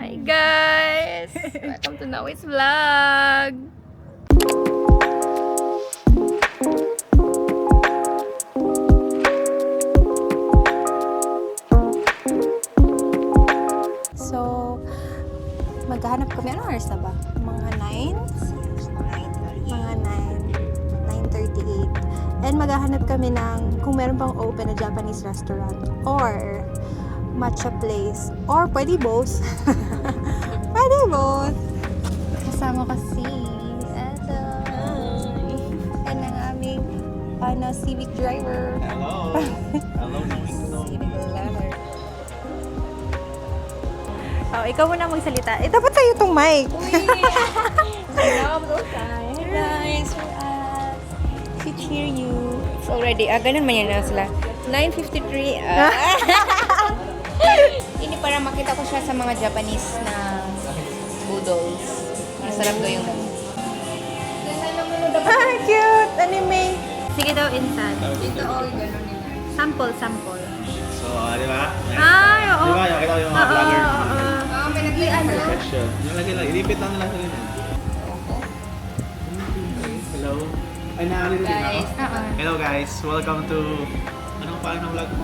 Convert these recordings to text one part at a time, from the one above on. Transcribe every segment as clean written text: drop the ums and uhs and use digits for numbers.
Hi guys! Welcome to Nawi's vlog! So, maghahanap kami. Anong oras na ba? Mga 9? Mga 9:38. And maghahanap kami ng kung meron pang open na Japanese restaurant or matcha place or pwede both. Pwede both. Kasama ko si Ado. And ang aming civic driver. Hello. Hello, Civic driver. Oh, ikaw muna magsalita. Eh, dapat sa'yo itong mic. Hey guys, for us. We cheer you. It's already, ganun man yan na sila. 9:53. Hindi para makita ko siya sa mga Japanese na noodles. Masarap daw yung cute! Anime! Sige daw, insan. Dito, ganun nila. Sample. So, di ba? Ay, oo. Di ba? Nakita ko yung mga vlogger. May naglian, no? Perfection. Yung lagi lang. Ilipit lang nila sa ganyan. Hello. Ay, nakalimutin ako. Hello guys. Welcome to... Anong paano ng vlog mo?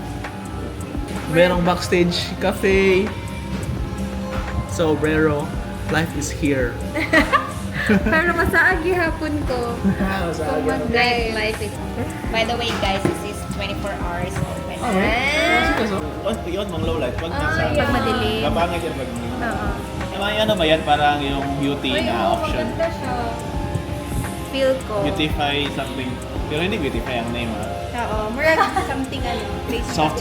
Merong backstage cafe. So, Brero, life is here. Pero masaagi hapon ko. Masaagi ako. Life is... By the way, guys, this is 24 hours open. Yun, mong low light. Pag nasa... Pag madilim. Kapangit yan pag madilim. Oo. Ano ba yan? Parang yung beauty na option. Feel ko. Beautify something. Pero hindi beautify ang name ha. Oo. Murag something face. Soft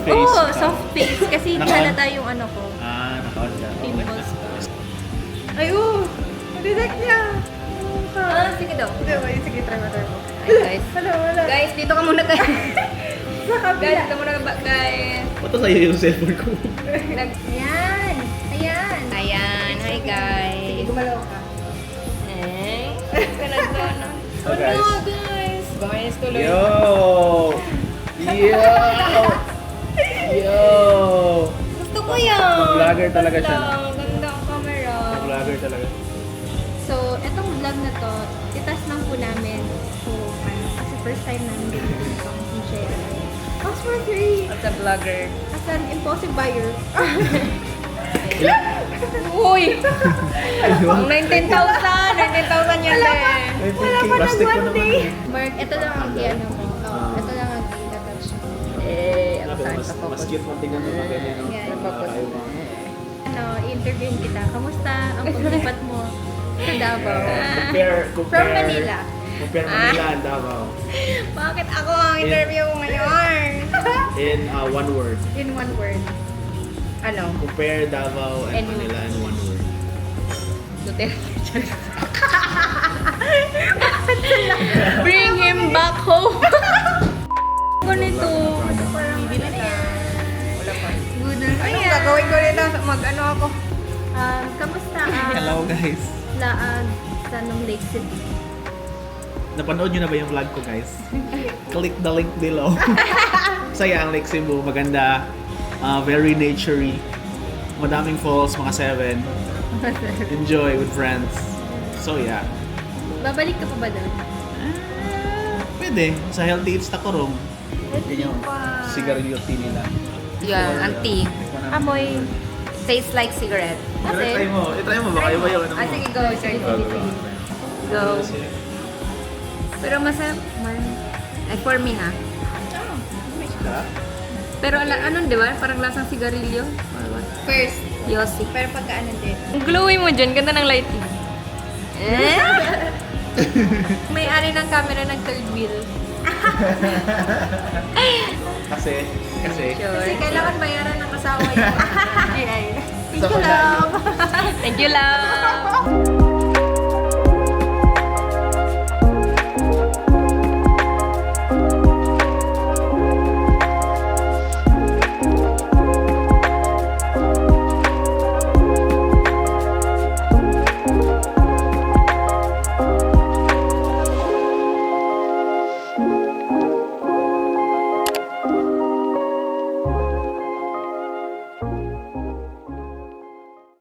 face. Oo, soft face. Kasi Naka-on? halata yung ano ko. Naka-on siya. Pimples ko. Ay, detect niya. Sige daw. Sige, try mo. Ay, guys. Wala. Guys, dito ka muna tayo. Sa kabila. Guys, dito muna guys. Ba't sa'yo yung cellphone ko? Ayan. Hi, guys. Sige, gumalaw ka. Kanagana. Oh, guys. Guys. Guys, tuloy. Yo! Gusto ko yan. Vlogger talaga siya. Ganda ang camera. Vlogger talaga. So, etong vlog na to, itas lang po namin. So, kasi first time namin dito sa DJI. Cost for free! As a vlogger. As an impulsive buyer. Uy! Ang 19,000! 19,000 yan eh! Wala pa plastic ko naman. Mark, ito lang ang ano mo. Ito lang ang i-touch mo. Ang saan ka Mas focus? cute mo tingnan mo mga ganyan. no? Yan. Nakakayo mo. I-interviewin kita. Kamusta ang paglipat mo sa Davao? Compare. From Manila. Compare Manila and Davao. Bakit ako ang interview mo ngayon? In one word. In one word. Ano? Compare Davao and Manila in one word. Duterte. Bring him back home. Ganito. Bibili ka. Wala pa. Anong Gagawin ko nila? Mag-ano ako? Kamusta ang Hello guys. laag sa nung Lake City? Napanood nyo na ba yung vlog ko guys? Click the link below. Saya ang Lake Cebu. Maganda. Very naturey. Madaming falls, mga 7. Enjoy with friends. So yeah. Babalik ka pa ba doon? Pwede. Sa Healthy Eats Tacorong. Yun yung sigarilyo tea nila. Yan, anti. Amoy. Tastes like cigarette. Try mo. Try mo. Baka iba yung ano mo. Sige, go. Sige. Go. Pero masarap man. Ay, for me ha. Pero anong di ba? Parang lasang sigarilyo. First. Yossi. Pero pagka ano din. Ang glowy mo dyan. Ganda ng lighting. May-ari ng camera ng third wheel. Kasi. Kasi kailangan bayaran ng kasawa yun. Thank you, love. Thank you, love.